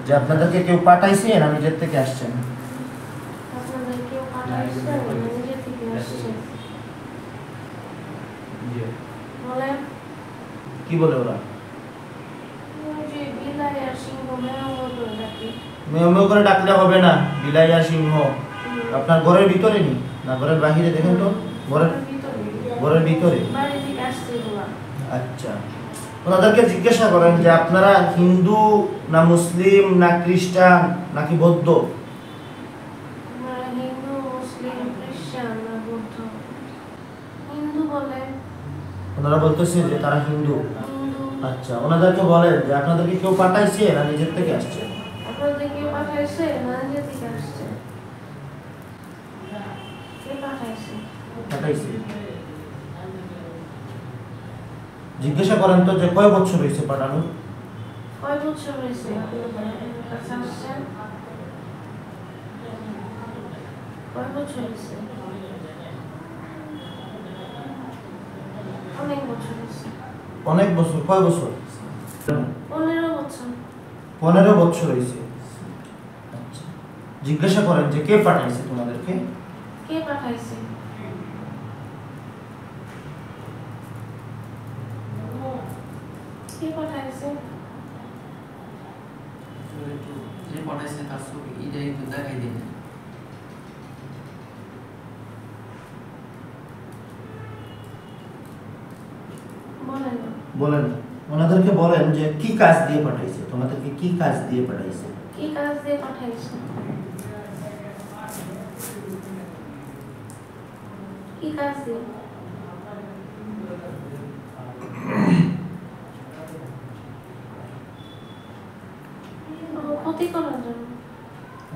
যে আপনাদেরকে কেউ পাঠাইছে না নিজের থেকে আসছেন? আপনাদের কেউ পাঠাইছে না নিজে থেকে আসছে। বলে কি বলে ওরা? ওই যে বিলাই আর সিংহ মেয়া করে ডাকে। মেয় করে ডাকলে হবে না, বিলাই আর সিংহ। আপনার ঘরের ভিতরে নি না ঘরের বাহিরে? দেখেন তো ঘরের ভিতরে। বাইরে থেকে আসছে ওরা। আচ্ছা, ওনাদেরকে জিজ্ঞাসা করেন যে আপনারা হিন্দু না মুসলিম না খ্রিস্টান নাকি বৌদ্ধ? আমরা হিন্দু, মুসলিম, খ্রিস্টান না বৌদ্ধ। হিন্দু বলে। ওনারা বলতেছে যে তারা হিন্দু। হিন্দু। আচ্ছা, ওনাদেরকে বলেন যে আপনাদেরকে কেউ পাঠাইছে না নিজের থেকে আসছে? আপনাদের কেউ পাঠাইছে না নিজে থেকে আসছে? কে পাঠাইছে? পাঠাইছে। জিজ্ঞাসা করেন তো যে কয় বছর হয়েছে পাঠানো? কয় বছর হয়েছে আপনাদের কাছে আসছেন? কয় বছর হয়েছে? অনেক বছর হয়েছে। অনেক বছর। কয় বছর? 15 বছর। 15 বছর হয়েছে। আচ্ছা, জিজ্ঞাসা করেন যে কে পাঠাইছে তোমাদেরকে? কে পাঠাইছে? কে পাঠাইছে? যে পাঠাইছে তার ছবি এটা একটু দেখাই দিন। বলেন। বলেন, ওনাদেরকে বলেন যে কি কাজ দিয়ে পাঠাইছে, তোমাদেরকে কি কাজ দিয়ে পাঠাইছে? কি কাজ দিয়ে পাঠাইছে? কি কাজ দিয়ে? ক্ষতি করার জন্য।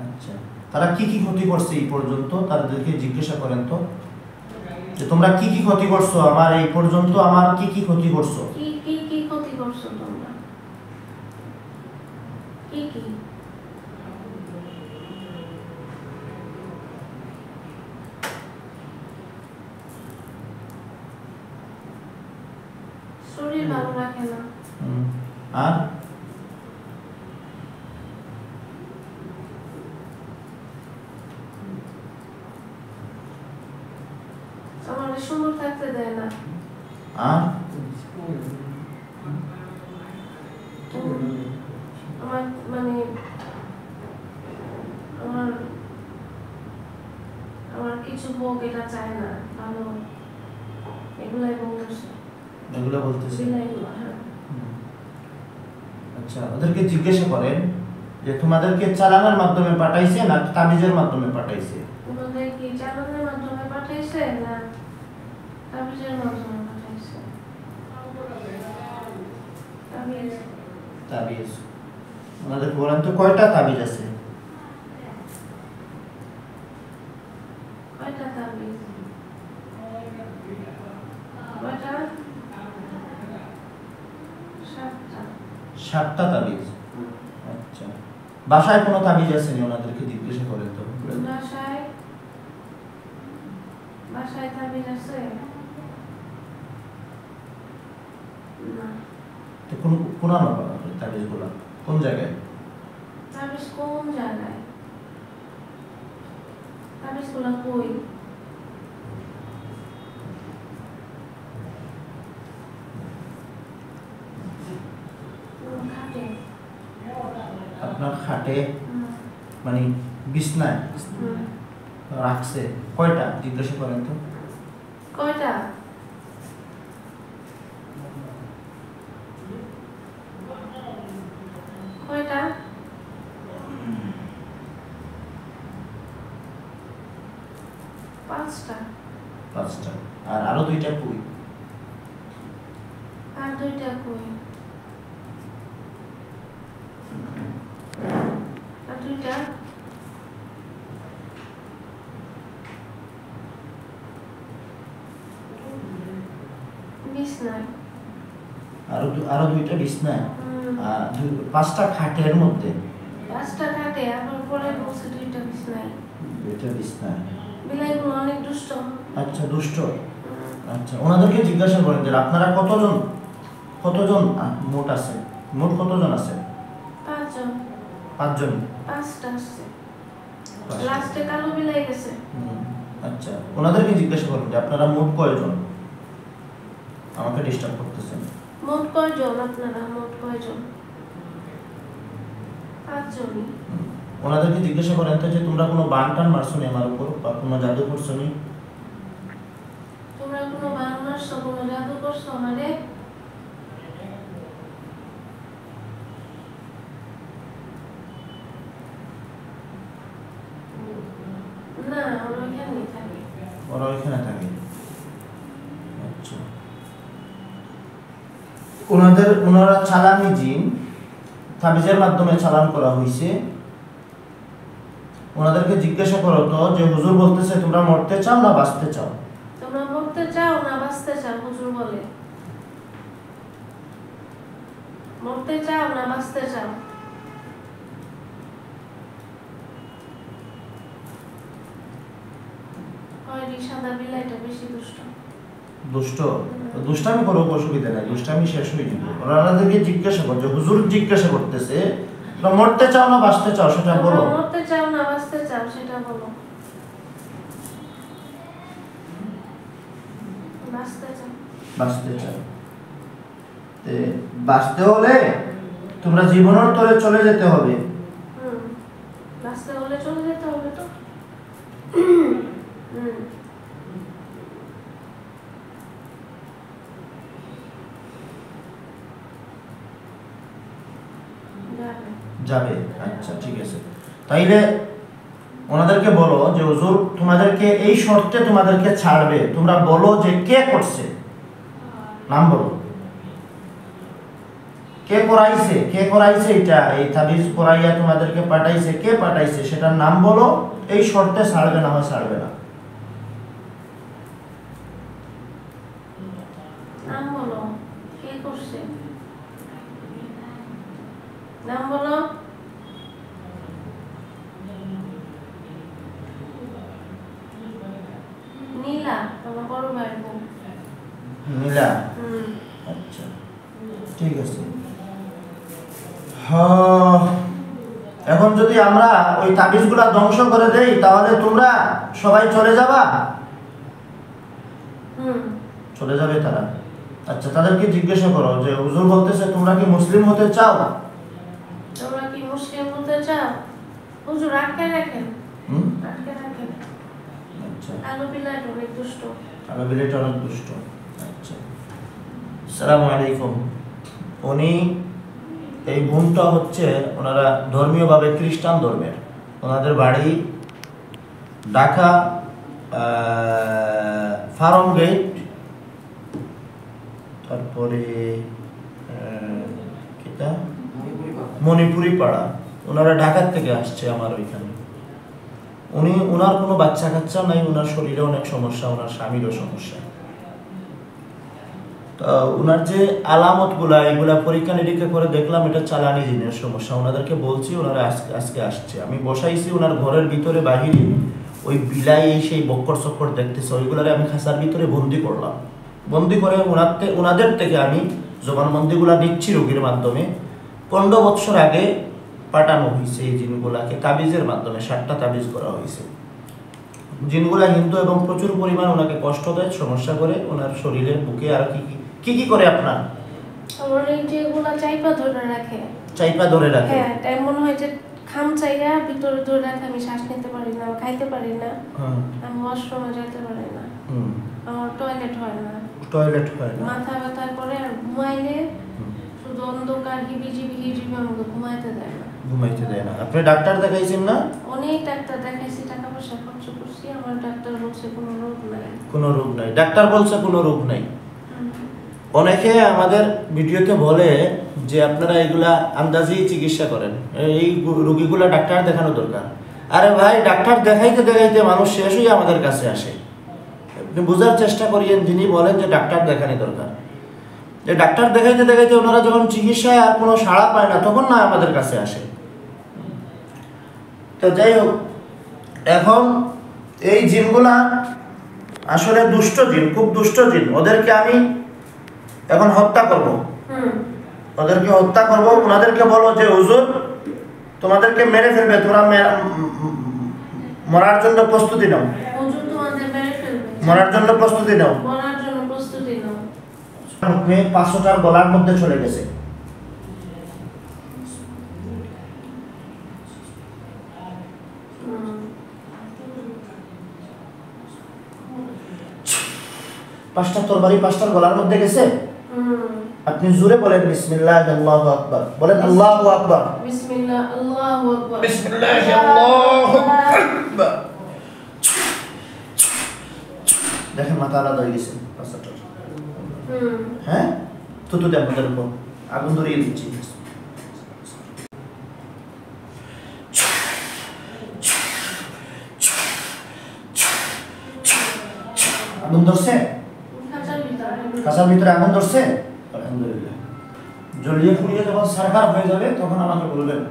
আচ্ছা, তারা কি কি ক্ষতি করছে এই পর্যন্ত তাদেরকে জিজ্ঞাসা করেন তো যে তোমরা কি কি ক্ষতি করছো আমার এই পর্যন্ত, আমার কি কি ক্ষতি করছো? কি কি কি ক্ষতি করছো তোমরা? কি কি? শরীর ভালো রাখে না। আর আমার সুন্দর থাকতে দেয় না। আর আমার মানে আমার আমার কিছু হোক এটা চায় না, ভালো এগুলাই বলতেছে। এগুলো বলতেছে। হ্যাঁ। আচ্ছা, ওদেরকে জিজ্ঞাসা করেন যে তোমাদেরকে চালানোর মাধ্যমে পাঠাইছে না তাবিজের মাধ্যমে পাঠাইছে? তোমাদের কি চালানোর মাধ্যমে পাঠাইছে না তাবিজের মাধ্যমে পাঠাইছে? তাবিজ। তাবিজ। ওনাদেরকে বলেন তো কয়টা তাবিজ আছে? কয়টা তাবিজ? কয়টা? 7টা। 7টা তাবিজ। আচ্ছা, বাসায় কোনো তাবিজ আছে নি? ওনাদেরকে জিজ্ঞাসা করেন তো। বাসায় তাবিজ আছে না? তো কোন আনো তাবিজগুলো কোন জায়গায়? তাবিজ কোন জায়গায়? তাবিজগুলো কই? খাটে। আপনার খাটে মানে বিছনায় রাখছে? কয়টা জিজ্ঞাসা করেন তো। কয়টা? কয়টা? 5টা। 5টা। আর আরো 2টা কই? আর 2টা কই? আর 2টা? বিছনায়। আরো 2টা বিছনায়। আর 5টা খাটের মধ্যে। 5টা খাটে, আবার পরে বলছে 2টা বিছনায়। 2টা বিছনায়। বিলাইগুলো অনেক দুষ্ট। আচ্ছা, দুষ্ট। আচ্ছা, ওনাদেরকে জিজ্ঞাসা করেন যে আপনারা কতজন মোট আছে? মোট কতজন আছে? 5 জন। 5 জন? 5টা আসছে, লাস্টে কালো বিলাই গেছে। আচ্ছা, ওনাদেরকে জিজ্ঞাসা করুন যে আপনারা মোট কয়জন, আমাকে ডিস্টার্ব করতেছেন। মোট কয়জন আপনারা, মোট কয়জন? 5 জনই। ওনাদেরকে জিজ্ঞাসা করেন তো যে তোমরা কোনো বান টান মারছো নি আমার উপর, বা কোনো জাদু করছো নি? তোমরা কোনো বান মারছো, কোনো জাদু করছো আমারে? না, ওরা ওইখানেই থাকে। ওরা ওইখানে থাকে। আচ্ছা, ওনারা চালানি জিন তাবিজের মাধ্যমে চালান করা হয়েছে। ওনাদেরকে জিজ্ঞাসা করো তো যে হুজুর বলতেছে তোমরা মরতে চাও না বাঁচতে চাও? তোমরা মরতে চাও না বাঁচতে চাও? হুজুর বলে মরতে চাও না বাঁচতে চাও? সাদা বিলাইটা বেশি দুষ্ট। দুষ্ট? দুষ্টামি করো, অসুবিধা নাই, দুষ্টামি শেষ হয়ে যাবে। ওনাদেরকে জিজ্ঞাসা করো যে হুজুর জিজ্ঞাসা করতেছে তোমরা মরতে চাও না বাঁচতে চাও, সেটা বলো। মরতে চাও না বাঁচতে চাও সেটা বলো। বাঁচতে চাও। বাঁচতে চাও। বাঁচতে হলে তোমরা জীবনের তরে চলে যেতে হবে। বাঁচতে হলে চলে যেতে হবে তো। যাবে। আচ্ছা ঠিক আছে, তাইলে ওনাদেরকে বলো যে হুজুর তোমাদেরকে এই শর্তে তোমাদেরকে ছাড়বে, তোমরা বলো যে কে করছে, নাম বলো। কে করাইছে এটা, এই তাবিজ করাইয়া তোমাদেরকে পাঠাইছে, কে পাঠাইছে সেটার নাম বলো। এই শর্তে ছাড়বে, না হয় ছাড়বে না। নাম বলো, কে করছে, নাম বলো। নীলা, আমার বড় ভাইয়ের বউ। নীলা? আচ্ছা ঠিক আছে। এখন যদি আমরা ওই তাবিজগুলা ধ্বংস করে দেই তাহলে তোমরা সবাই চলে যাবা? চলে যাবে তারা। আচ্ছা, তাদেরকে জিজ্ঞাসা করো যে হুজুর বলতেছে তোমরা কি মুসলিম হতে চাও? তোমরা কি মুসলিম হতে চাও? হুজুর আটকে রাখেন। আটকে রাখেন। আচ্ছা, কালো বিলাইটা অনেক দুষ্ট। কালো বিলাইটা অনেক দুষ্ট। আচ্ছা, আসসালামু আলাইকুম। উনি এই বোনটা হচ্ছে ওনারা ধর্মীয়ভাবে খ্রিস্টান ধর্মের। ওনাদের বাড়ি ঢাকা ফার্ম গেট, তারপরে কিটা মণিপুরি পাড়া। ওনারা ঢাকার থেকে আসছে আমার ওইখানে। ওনার কোনো বাচ্চা কাচ্চা নাই, ওনার শরীরে অনেক সমস্যা, ওনার স্বামীরও সমস্যা। ওনার যে আলামতগুলা এগুলা পরীক্ষা নিরীক্ষা করে দেখলাম এটা চালানি জিনের সমস্যা। ওনাদেরকে বলছি, ওনারা আজকে আসছে। আমি বসাইছি ওনার ঘরের ভিতরে, বাহিরে ওই বিলাই সেই বক্কর চক্কর দেখতেছে, ওইগুলারে আমি খাঁচার ভিতরে বন্দি করলাম। বন্দি করে ওনাদের থেকে আমি জবানবন্দিগুলা নিচ্ছি রোগীর মাধ্যমে। 15 বছর আগে পাঠানো হয়েছে এই জিনগুলাকে তাবিজের মাধ্যমে। 7টা তাবিজ করা হয়েছে। জিনগুলা হিন্দু এবং প্রচুর পরিমাণ ওনাকে কষ্ট দেয়, সমস্যা করে ওনার শরীরে, বুকে। আর কি করে আপনার? আমার এই যেগুলা চাইপা ধরে রাখে। চাইপা ধরে রাখে? হ্যাঁ, এমন হয় যে খাম চাইয়া ভিতরে ধরে রাখে, আমি শ্বাস নিতে পারি না, খাইতে পারি না, আমি ওয়াশরুমে যেতে পারি না, আমার টয়লেট হয় না, মাথা ব্যথা করে। আর ঘুমাইলে শুধু অন্ধকার, হিবিজিবি আমাকে ঘুমাইতে দেয় না। আপনি ডাক্তার দেখাইছেন না? অনেক ডাক্তার দেখাইছি, টাকা পয়সা খরচ করছি, আমার ডাক্তার বলছে কোনো রোগ নাই। ডাক্তার বলছে কোনো রোগ নাই। অনেকে আমাদের ভিডিওতে বলে যে আপনারা এগুলা আন্দাজি চিকিৎসা করেন, এই রোগীগুলা ডাক্তার দেখানো দরকার। আরে ভাই, ডাক্তার দেখাইতে দেখাইতে মানুষ শেষ হয়ে আমাদের কাছে আসে। আপনি বোঝার চেষ্টা করিয়েন, যিনি বলেন যে ডাক্তার দেখানো দরকার, যে ডাক্তার দেখাইতে দেখাইতে ওনারা যখন চিকিৎসায় আর কোনো সাড়া পায় না তখন না আমাদের কাছে আসে। তো যাই হোক, এখন এই জিনগুলা আসলে দুষ্ট জিন, খুব দুষ্ট জিন। ওদেরকে আমি এখন হত্যা করব। ওদেরকে হত্যা করব। ওনাদেরকে বলো যে হুজুর তোমাদেরকে মেরে ফেলবে, তোমরা মরার জন্য প্রস্তুতি নাও। হুজুর তোমাদের মেরে ফেলবে, মরার জন্য প্রস্তুতি নাও। মরার জন্য প্রস্তুতি নাও। 500টার গলার মধ্যে চলে গেছে। পাঁচটা তরবারি 5টার গলার মধ্যে গেছে। আপনি জোরে বলেন বিসমিল্লাহ আল্লাহু আকবার, বলেন আল্লাহু আকবার, বিসমিল্লাহ আল্লাহু আকবার, বিসমিল্লাহ আল্লাহু আকবার। দেখেন মাথা আলাদা হয়ে গেছে 5টার। হ্যাঁ, তো আপনাদের উপর আগুন ধরিয়ে দিচ্ছি। আগুন ধরছে, কাঁচার ভিতরে আগুন ধরছে। আলহামদুলিল্লাহ। জ্বলিয়ে পুড়িয়ে যখন সারকার হয়ে যাবে তখন আমাকে বলবেন।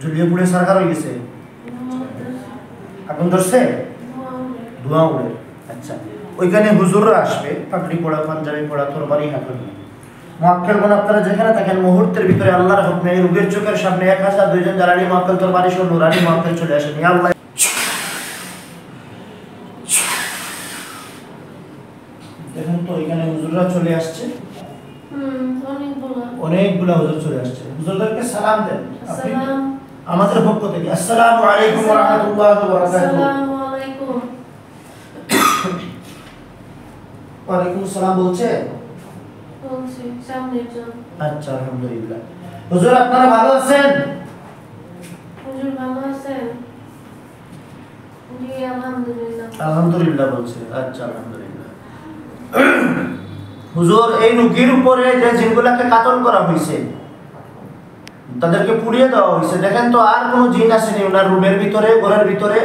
জ্বলিয়ে পুড়ে সারকার হয়ে গেছে, আগুন ধরছে, ধোঁয়া উড়ে। আচ্ছা, ওইখানে হুজুররা আসবে, পাগড়ি পড়া, পাঞ্জাবি পড়া, তরবারি হাতে নিয়ে। মুআক্কেলগণ আপনারা যেখানে থাকেন মুহূর্তের ভিতরে আল্লাহর হুকমে এই রোগীর চোখের সামনে 1002 জন জালালি মুআক্কেল তরবারি সহ নুরানি মুআক্কেল চলে আসেন। ইয়া আল্লাহ, দেখেন তো এখানে হুজুররা চলে আসছে। অনেকগুলা হুজুর চলে আসছে। হুজুরদেরকে সালাম দেন আপনি আমাদের পক্ষ থেকে। আসসালামু আলাইকুম ওয়া রাহমাতুল্লাহি ওয়া বারাকাতুহু। আসসালামু আলাইকুম। ওয়া আলাইকুম আসসালাম বলছে, বলছি সামনে জন। আচ্ছা, আলহামদুলিল্লাহ। হুজুর আপনারা ভালো আছেন? হুজুর ভালো আছেন? জি আলহামদুলিল্লাহ। আলহামদুলিল্লাহ বলছে। আচ্ছা, আলহামদুলিল্লাহ। হুজুর এই রোগীর উপরে যে জিনগুলোকে কাতল করা হয়েছে, তাদেরকে পুড়িয়ে দেওয়া হয়েছে, দেখেন তো আর কোনো জিন আসেনি ওনার রুমের ভিতরে, ঘরের ভিতরে?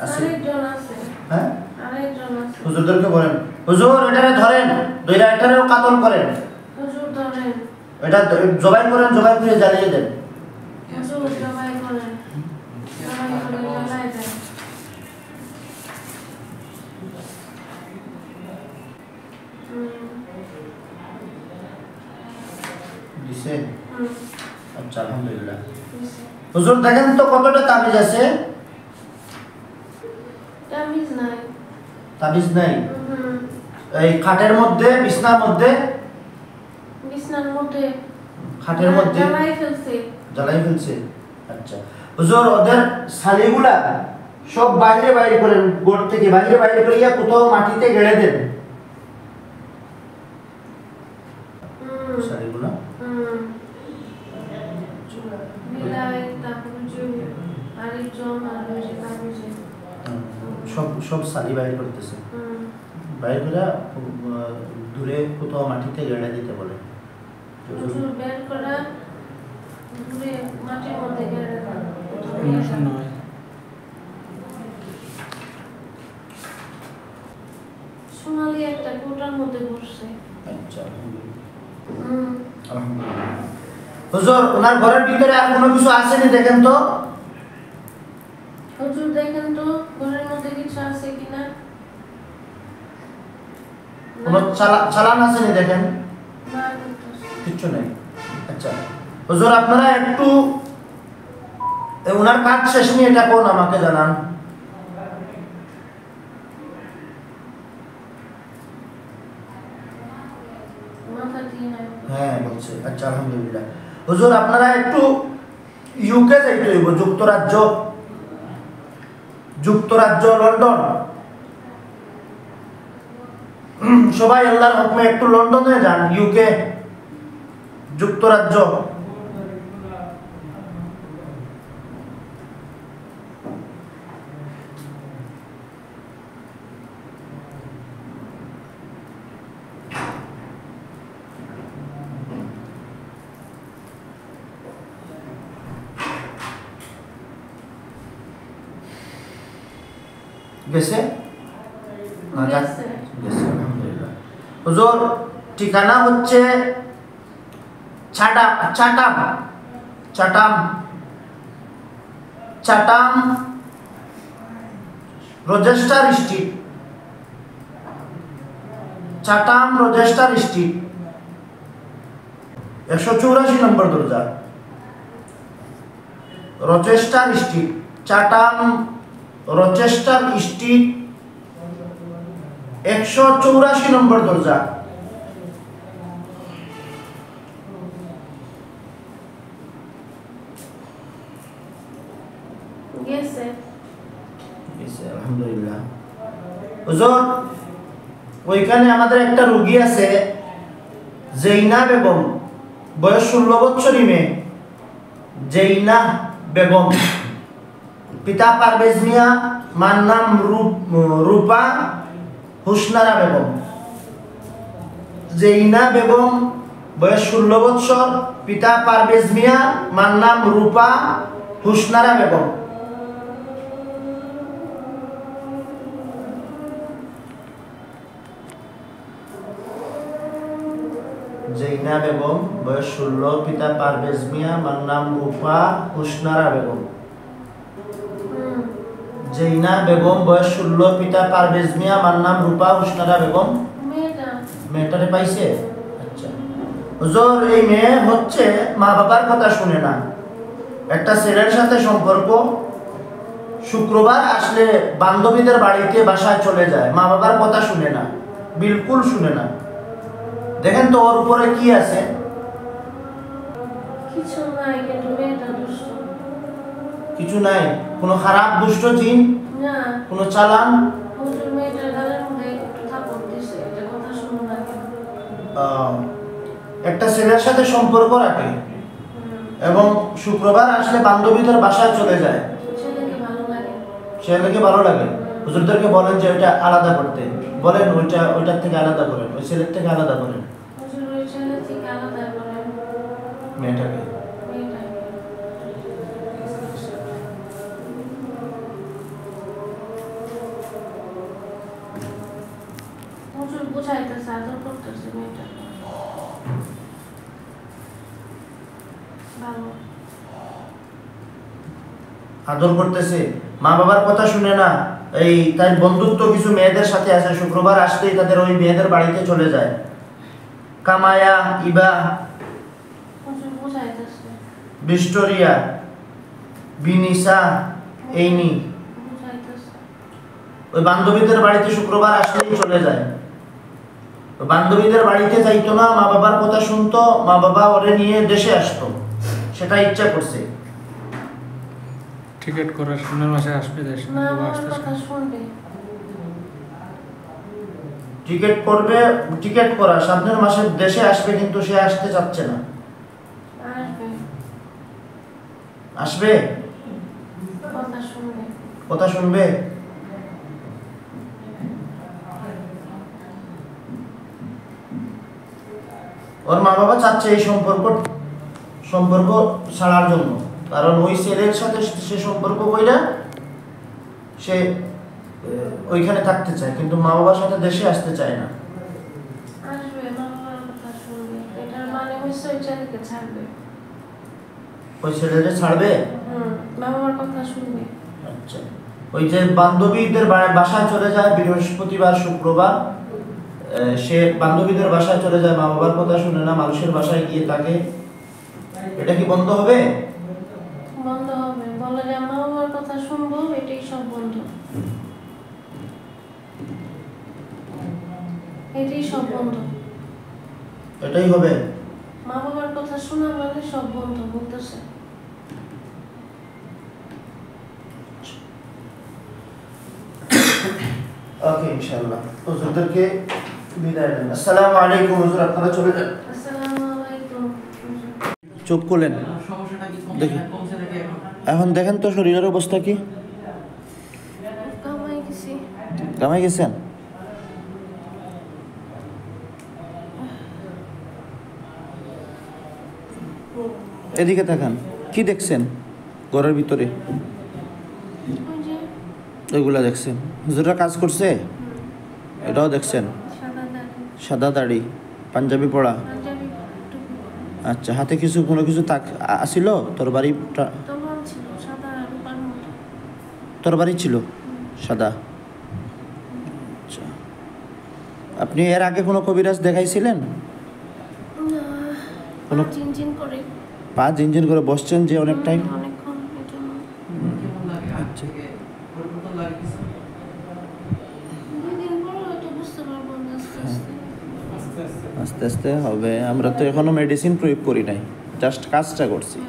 আরেকজন আছে। হ্যাঁ, আরেকজন আছে। হুজুরদেরকে বলেন, হুজুর এটারে ধরেন, দুইটা এটারেও কাতল করেন, হুজুর ধরেন, এটা জবাই করেন, জবাই করে জ্বালিয়ে দেন। হুজুর জবাই করেন, জবাই করে জ্বালায় দেন। দিছে? আচ্ছা, আলহামদুলিল্লাহ। হুজুর দেখেন তো কতটা তাবিজ আছে? তাবিজ নাই। তাবিজ নাই? এই খাটের মধ্যে, বিছনার মধ্যে? বিছনার মধ্যে, খাটের মধ্যে জ্বালাই ফেলছে। জ্বালাই ফেলছে। আচ্ছা হুজুর, ওদের শালিগুলা সব বাইরে বাইরে করেন, গোট থেকে বাইরে বাইরে করিয়া কোথাও মাটিতে গেড়ে দেন শালিগুলা। সব সব শালি বাইরে করতেছে, বাইরে করে দূরে কোথাও মাটিতে গেড়ে দিতে বলে। বের করা দূরে মাটির মধ্যে গেড়ে দেন। সোনালি একটা কোটার মধ্যে বসছে। আচ্ছা, আলহামদুলিল্লাহ। হুজুর ওনার ঘরের ভিতরে আর কোনো কিছু আসেনি দেখেন তো? হুজুর দেখেন তো ঘরের মধ্যে কিছু আছে কিনা। কোনো চালান আসেনি দেখেন? না, কিচ্ছু নেই। আচ্ছা হুজুর, আপনারা একটু ওনার কাজ শেষ নিয়ে এটা কোন আমাকে জানান। হ্যাঁ বলছে। আচ্ছা, আলহামদুলিল্লাহ। হুজুর আপনারা একটু ইউকে যাইতে হইব, যুক্তরাজ্য লন্ডন, সবাই আল্লাহর হুকমে একটু লন্ডনে যান, ইউকে, যুক্তরাজ্য। গেছে গেছে। গেছে আলহামদুলিল্লাহ। হুজুর ঠিকানা হচ্ছে চাটাম চাটাম চাটাম চাটাম রজেস্টার স্ট্রিট, চাটাম রজেস্টার স্ট্রিট 184 নম্বর দরজা, রচেস্টার স্ট্রিট, চাটাম রচেস্টার স্ট্রিট 184 নম্বর দরজা। গেছে। গেছে আলহামদুলিল্লাহ। হুজুর ওইখানে আমাদের একটা রোগী আছে জৈনা বেগম, বয়স 16 বছরই মেয়ে, জৈনা বেগম, পিতা পারভেজ মিয়া, মার নাম রূপা হুসনারা বেগম। জৈনা বেগম বয়স 16 বছর, পিতা পারভেজ মিয়া, মার নাম রূপা হুসনারা বেগম। জৈনা বেগম বয়স 16, পিতা পারভেজ মিয়া, মার নাম রূপা হুসনারা বেগম। জৈনা বেগম বয়স 16, পিতা পারভেজ মিয়া, মার নাম রূপা হুসনারা বেগম। মেয়েটারে পাইছে? আচ্ছা হুজুর এই মেয়ে হচ্ছে মা বাবার কথা শুনে না, একটা ছেলের সাথে সম্পর্ক, শুক্রবার আসলে বান্ধবীদের বাড়িতে বাসায় চলে যায়, মা বাবার কথা শুনে না, বিলকুল শুনে না। দেখেন তো ওর উপরে কি আছে? কিছু নাই, কিন্তু মেয়েটা দুষ্ট। কিছু নাই? কোনো খারাপ দুষ্ট জিন? না। কোনো চালান? হুজুর মেয়েটার গালের মধ্যে একটু থাপড় দিছে, এটা কথা শুনো না কেন? একটা ছেলের সাথে সম্পর্ক রাখে এবং শুক্রবার আসলে বান্ধবীদের বাসায় চলে যায়, ছেলেকে ভালো লাগে। ছেলেকে ভালো লাগে। হুজুরদেরকে বলেন যে ওইটা আলাদা করতে, বলেন ওইটার থেকে আলাদা করেন, ওই ছেলের থেকে আলাদা করেন হুজুর ওই ছেলে থেকে আলাদা করেন মেয়েটাকে। মেয়েটাকে। হুজুর বুঝাইতেছে, আদর করতেছে মেয়েটাকে। ভালো। আদর করতেছে, মা বাবার কথা শুনে না। এই তাই বন্ধুত্ব কিছু মেয়েদের সাথে আছে, শুক্রবার আসলেই তাদের ওই মেয়েদের বাড়িতে চলে যায়। কামায়া, ইবা, হুজুর বুঝাইতেছে। ভিক্টোরিয়া, বিনিসা, এইনি বুঝাইতেছে। ওই বান্ধবীদের বাড়িতে শুক্রবার আসলেই চলে যায়। বান্ধবীদের বাড়িতে যাইতো না, মা বাবার কথা শুনতো, মা বাবা ওরে নিয়ে দেশে আসতো, সেটা ইচ্ছা করছে। টিকিট করে সামনের মাসে আসবে দেশে, মা বাবার কথা শুনবে। টিকিট করবে, টিকিট করা সামনের মাসে দেশে আসবে, কিন্তু সে আসতে চাচ্ছে না। আসবে। আসবে? কথা শুনবে। কথা শুনবে? ওর মা বাবা চাচ্ছে এই সম্পর্ক ছাড়ার জন্য, কারণ ওই ছেলের সাথে সে সম্পর্ক কইরা সে ওইখানে থাকতে চায়, কিন্তু মা বাবার সাথে দেশে আসতে চায় না। আসবে, মা বাবার কথা শুনবে। এটার মানে হচ্ছে ওই ছেলেকে ছাড়বে। ওই ছেলেকে ছাড়বে? মা বাবার কথা শুনবে। আচ্ছা, ওই যে বান্ধবীদের বাসায় চলে যায় বৃহস্পতিবার শুক্রবার, সে বান্ধবীদের বাসায় চলে যায়, মা বাবার কথা শুনে না, মানুষের বাসায় গিয়ে থাকে, এটা কি বন্ধ হবে? বন্ধ হবে। বলে যে মা বাবার কথা শুনবো, এটাই সব বন্ধ। এটাই সব বন্ধ। এটাই হবে? মা বাবার কথা শোনা মানে সব বন্ধ বলতেছে। ওকে ইনশাআল্লাহ। হুজুরদেরকে বিদায় দেন। আসসালামু আলাইকুম হুজুর, আপনারা চলে যান। আসসালামু আলাইকুম। চোখ খুলেন, সমস্যাটা কি দেখি। কমছে নাকি এখন? এখন দেখেন তো শরীরের অবস্থা কি? কামাই গেছি। কামাই গেছেন? এদিকে তাকান, কি দেখছেন ঘরের ভিতরে? ওই যে ওইগুলা দেখছেন? হুজুররা কাজ করছে? এটাও দেখছেন? সাদা দাড়ি, পাঞ্জাবি পড়া। আচ্ছা, হাতে কিছু কোনো কিছু আসিল? তরবারিটা তরবারি ছিল সাদা। আচ্ছা, আপনি এর আগে কোনো কবিরাজ দেখাইছিলেন? কোনো পা ঝিনঝিন করে বসছেন যে অনেক টাইম? আচ্ছা, আস্তে আস্তে হবে। আমরা তো এখনো মেডিসিন প্রয়োগ করি নাই, জাস্ট কাজটা করছি।